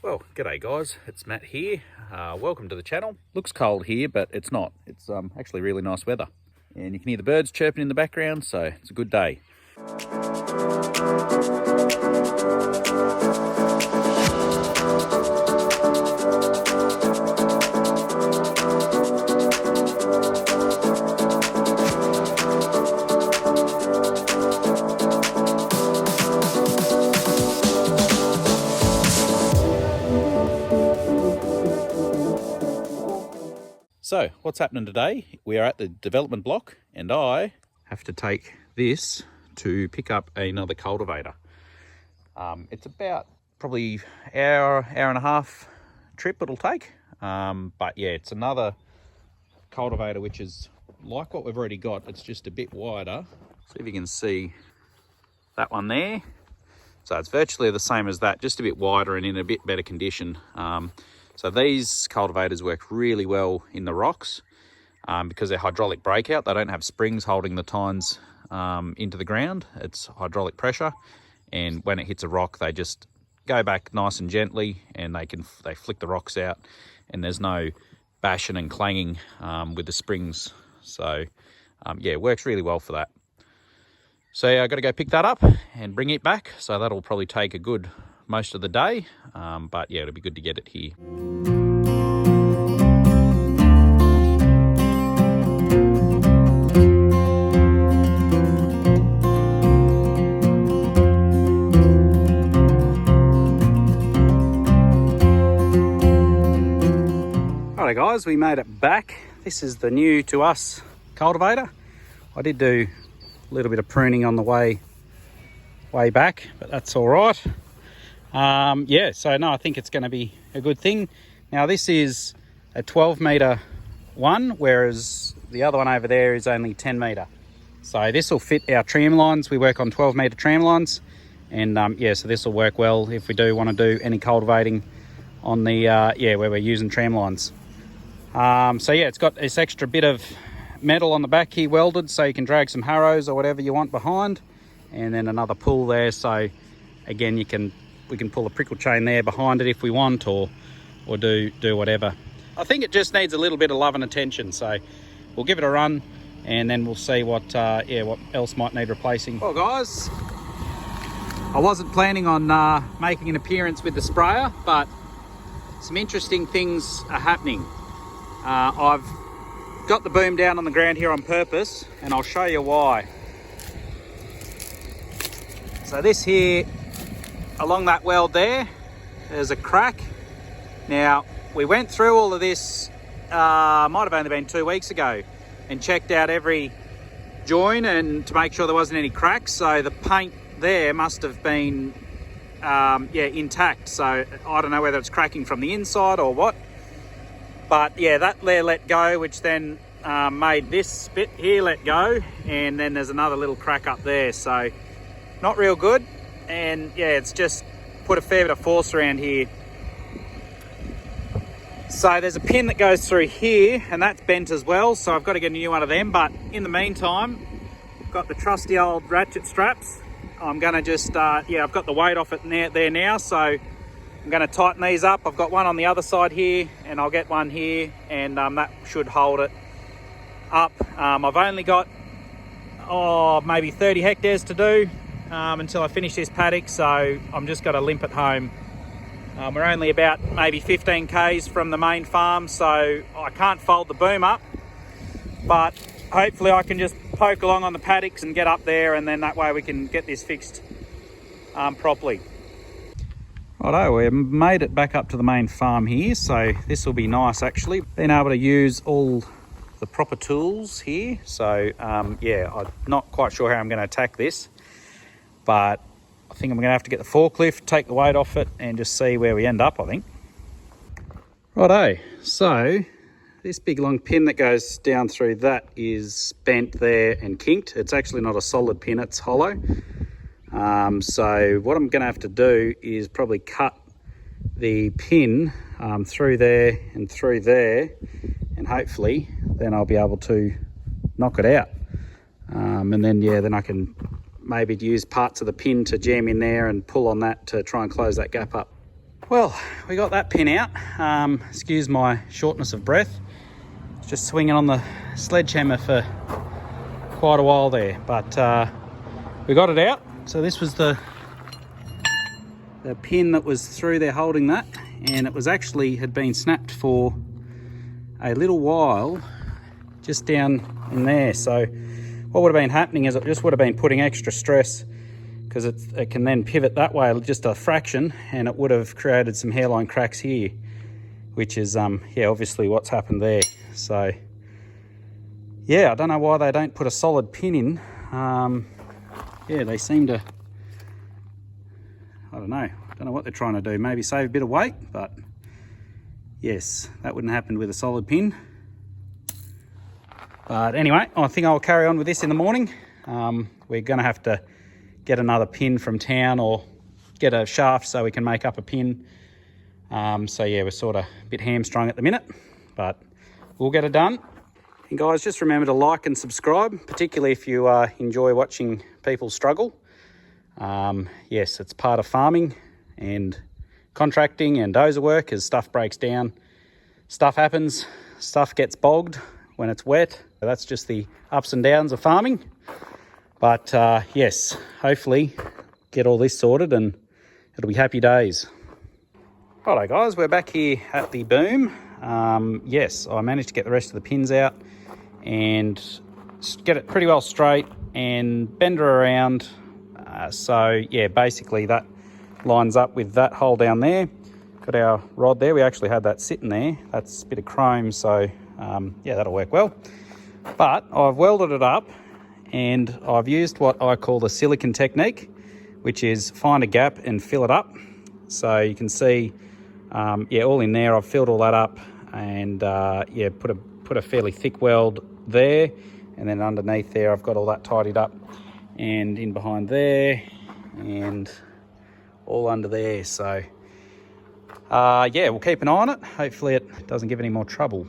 Well, g'day guys, it's Matt here. Welcome to the channel. Looks cold here, but it's not. It's actually really nice weather. And you can hear the birds chirping in the background, so it's a good day. So, what's happening today? We are at the development block and I have to take this to pick up another cultivator. It's about probably hour and a half trip it'll take. But yeah, it's another cultivator which is like what we've already got. It's just a bit wider. See if you can see that one there. So it's virtually the same as that, just a bit wider and in a bit better condition. So these cultivators work really well in the rocks because they're hydraulic breakout. They don't have springs holding the tines into the ground. It's hydraulic pressure, and when it hits a rock, they just go back nice and gently, and they flick the rocks out, and there's no bashing and clanging with the springs. So yeah, it works really well for that. So yeah, I've got to go pick that up and bring it back. So that'll probably take a good most of the day, but yeah, it'll be good to get it here. Alright guys, we made it back. This is the new to us cultivator. I did do a little bit of pruning on the way back, but that's all right. Yeah, so no, I think it's going to be a good thing. Now this is a 12 metre one, whereas the other one over there is only 10 metre. So this will fit our tram lines. We work on 12 metre tram lines, and yeah, so this will work well if we do want to do any cultivating on the yeah, where we're using tram lines. So yeah, it's got this extra bit of metal on the back here welded, so you can drag some harrows or whatever you want behind, and then another pull there. So again, we can pull a prickle chain there behind it if we want, or do whatever. I think it just needs a little bit of love and attention, so we'll give it a run and then we'll see what what else might need replacing. Well guys, I wasn't planning on making an appearance with the sprayer, but some interesting things are happening. I've got the boom down on the ground here on purpose, and I'll show you why. So this here, along that weld there's a crack. Now, we went through all of this, might have only been 2 weeks ago, and checked out every join and to make sure there wasn't any cracks. So the paint there must have been yeah, intact. So I don't know whether it's cracking from the inside or what. But yeah, that there let go, which then made this bit here let go. And then there's another little crack up there. So not real good. And yeah, it's just put a fair bit of force around here. So there's a pin that goes through here, and that's bent as well, so I've got to get a new one of them. But in the meantime, I've got the trusty old ratchet straps. I'm going to just yeah, I've got the weight off it there now, so I'm going to tighten these up. I've got one on the other side here, and I'll get one here, and that should hold it up. I've only got maybe 30 hectares to do until I finish this paddock, so I'm just going to limp it home. We're only about maybe 15 k's from the main farm, so I can't fold the boom up, but hopefully I can just poke along on the paddocks and get up there, and then that way we can get this fixed properly. Righto, we made it back up to the main farm here, so this will be nice actually. Being able to use all the proper tools here, so yeah, I'm not quite sure how I'm going to attack this, but I think I'm going to have to get the forklift, take the weight off it, and just see where we end up, I think. Righto, so this big long pin that goes down through that is bent there and kinked. It's actually not a solid pin, it's hollow. So what I'm going to have to do is probably cut the pin through there and through there, and hopefully then I'll be able to knock it out. And then yeah, then I can maybe use parts of the pin to jam in there and pull on that to try and close that gap up. Well, we got that pin out. Excuse my shortness of breath. Just swinging on the sledgehammer for quite a while there, but we got it out. So this was the pin that was through there holding that, and it was actually had been snapped for a little while just down in there. So what would have been happening is it just would have been putting extra stress, because it can then pivot that way just a fraction, and it would have created some hairline cracks here, which is yeah, obviously what's happened there. So yeah, I don't know why they don't put a solid pin in. Yeah, they seem to, I don't know what they're trying to do. Maybe save a bit of weight, but yes, that wouldn't happen with a solid pin. But anyway, I think I'll carry on with this in the morning. We're gonna have to get another pin from town, or get a shaft so we can make up a pin. So yeah, we're sort of a bit hamstrung at the minute, but we'll get it done. And guys, just remember to like and subscribe, particularly if you enjoy watching people struggle. Yes, it's part of farming and contracting and dozer work. As stuff breaks down, stuff happens, stuff gets bogged when it's wet. That's just the ups and downs of farming. But yes, hopefully get all this sorted and it'll be happy days. Righto guys, we're back here at the boom. Yes, I managed to get the rest of the pins out and get it pretty well straight and bend her around. So yeah, basically that lines up with that hole down there. Got our rod there. We actually had that sitting there. That's a bit of chrome, so yeah, that'll work well. But I've welded it up, and I've used what I call the silicon technique, which is find a gap and fill it up. So you can see, yeah, all in there. I've filled all that up, and yeah, put a fairly thick weld there, and then underneath there I've got all that tidied up, and in behind there, and all under there. So yeah, we'll keep an eye on it. Hopefully it doesn't give any more trouble.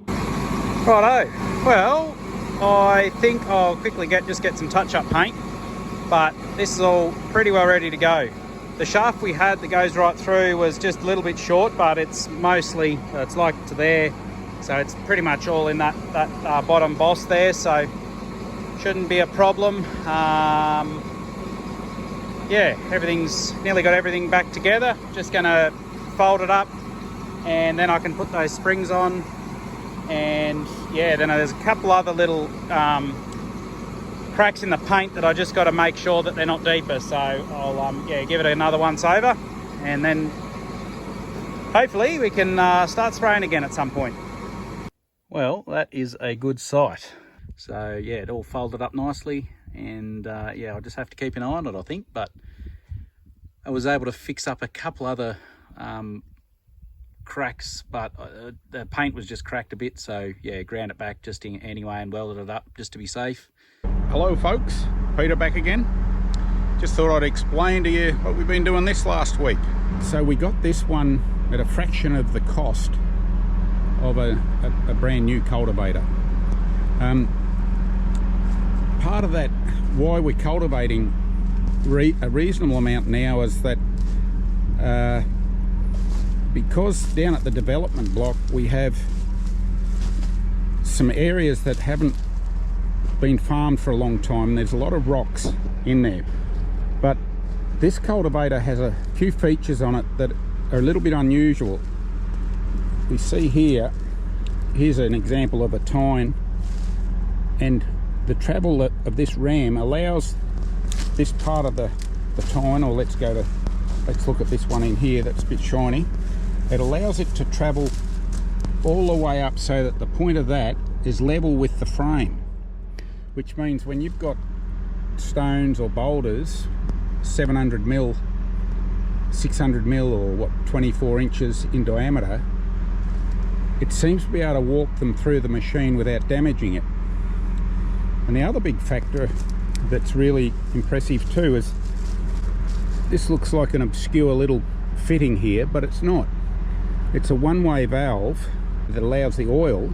Righto, well, I think I'll quickly just get some touch-up paint, but this is all pretty well ready to go. The shaft we had that goes right through was just a little bit short, but it's mostly, it's like to there, so it's pretty much all in that bottom boss there, so shouldn't be a problem. Yeah, everything's nearly got everything back together. Just gonna fold it up, and then I can put those springs on. And yeah, then there's a couple other little cracks in the paint that I just got to make sure that they're not deeper. So I'll yeah, give it another once over, and then hopefully we can start spraying again at some point. Well, that is a good sight. So yeah, it all folded up nicely, and yeah, I'll just have to keep an eye on it, I think. But I was able to fix up a couple other cracks, but the paint was just cracked a bit, so yeah, ground it back just anyway and welded it up just to be safe. Hello folks, Peter back again. Just thought I'd explain to you what we've been doing this last week. So we got this one at a fraction of the cost of a brand new cultivator. Part of that, why we're cultivating a reasonable amount now, is that because down at the development block we have some areas that haven't been farmed for a long time. There's a lot of rocks in there, but this cultivator has a few features on it that are a little bit unusual. We see here's an example of a tine, and the travel of this ram allows this part of the tine, or let's look at this one in here that's a bit shiny. It allows it to travel all the way up so that the point of that is level with the frame, which means when you've got stones or boulders 700 mil, 600 mil, or what, 24 inches in diameter, it seems to be able to walk them through the machine without damaging it. And the other big factor that's really impressive too is this looks like an obscure little fitting here, but it's not. It's a one-way valve that allows the oil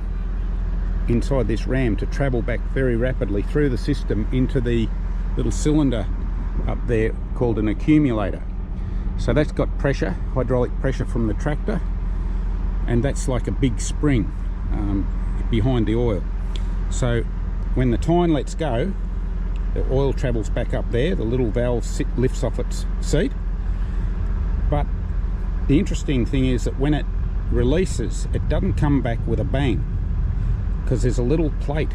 inside this ram to travel back very rapidly through the system into the little cylinder up there called an accumulator. So that's got pressure, hydraulic pressure from the tractor, and that's like a big spring behind the oil. So when the tine lets go, the oil travels back up there, the little valve lifts off its seat. But the interesting thing is that when it releases, it doesn't come back with a bang, because there's a little plate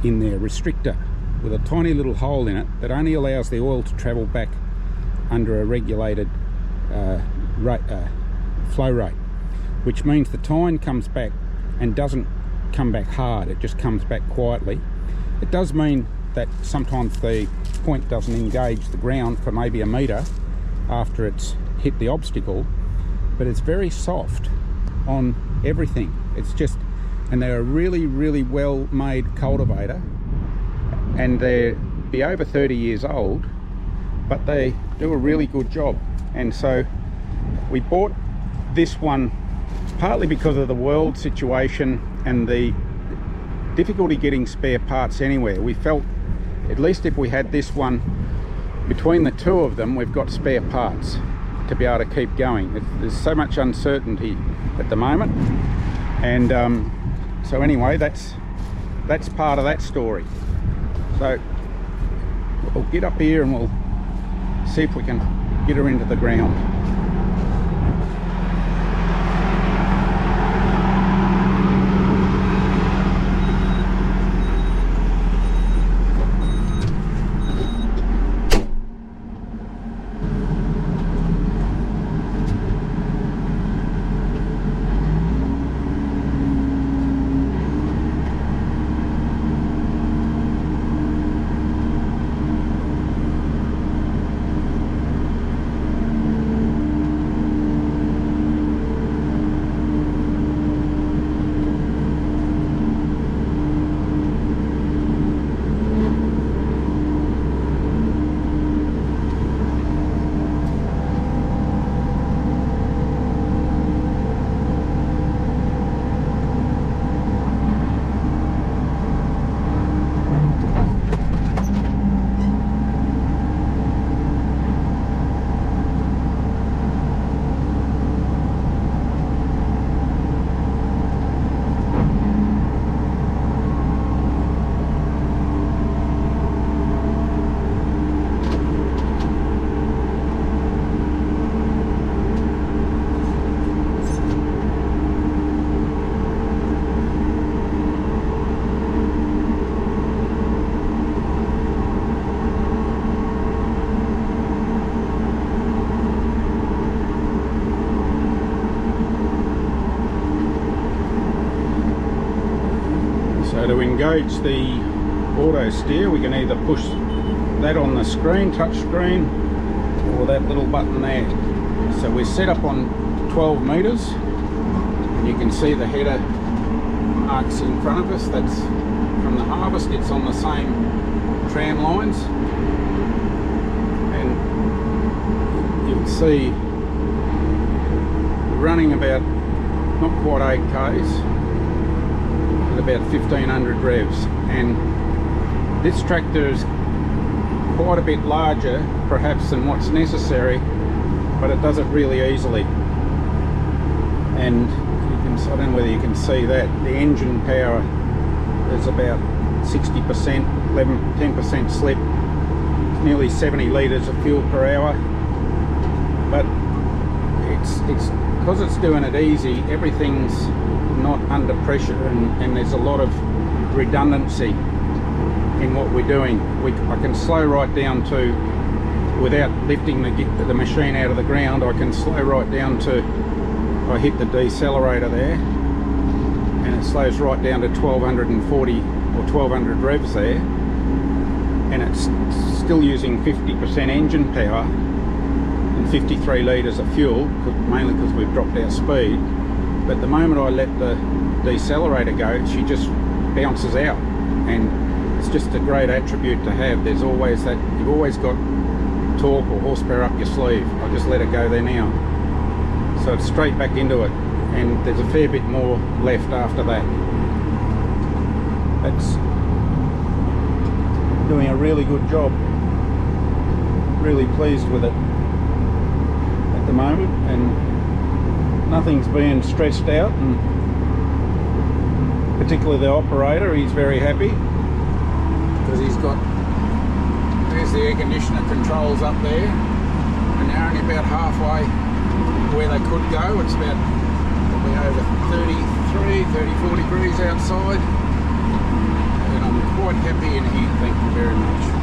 in there, restrictor, with a tiny little hole in it that only allows the oil to travel back under a regulated flow rate, which means the tine comes back and doesn't come back hard, it just comes back quietly. It does mean that sometimes the point doesn't engage the ground for maybe a metre after it's hit the obstacle, but it's very soft on everything. It's just, and they're a really, really well made cultivator, and they'll be over 30 years old, but they do a really good job. And so we bought this one partly because of the world situation and the difficulty getting spare parts anywhere. We felt, at least if we had this one, between the two of them we've got spare parts to be able to keep going. There's so much uncertainty at the moment, and so anyway, that's part of that story. So we'll get up here and we'll see if we can get her into the ground. So to engage the auto steer, we can either push that on the screen, touch screen, or that little button there. So we're set up on 12 meters, and you can see the header marks in front of us. That's from the harvest. It's on the same tram lines, and you'll see running about not quite 8 k's at about 1500 revs. And this tractor is quite a bit larger perhaps than what's necessary, but it does it really easily. And you can, I don't know whether you can see that, the engine power is about 60%, 10% slip, nearly 70 litres of fuel per hour. But it's because it's doing it easy, everything's not under pressure, and there's a lot of redundancy in what we're doing. I can slow right down to, without lifting the machine out of the ground, I can slow right down to, I hit the decelerator there and it slows right down to 1240 or 1200 revs there, and it's still using 50% engine power and 53 litres of fuel, mainly because we've dropped our speed. But the moment I let the decelerator go, she just bounces out, and it's just a great attribute to have. There's always that, you've always got torque or horsepower up your sleeve. I just let it go there now, so it's straight back into it, and there's a fair bit more left after that. It's doing a really good job. Really pleased with it. the moment, and nothing's being stressed out, and particularly the operator, he's very happy because he's got, there's the air conditioner controls up there, and they're only about halfway where they could go. It's about probably over 33, 34 degrees outside, and I'm quite happy in here, thank you very much.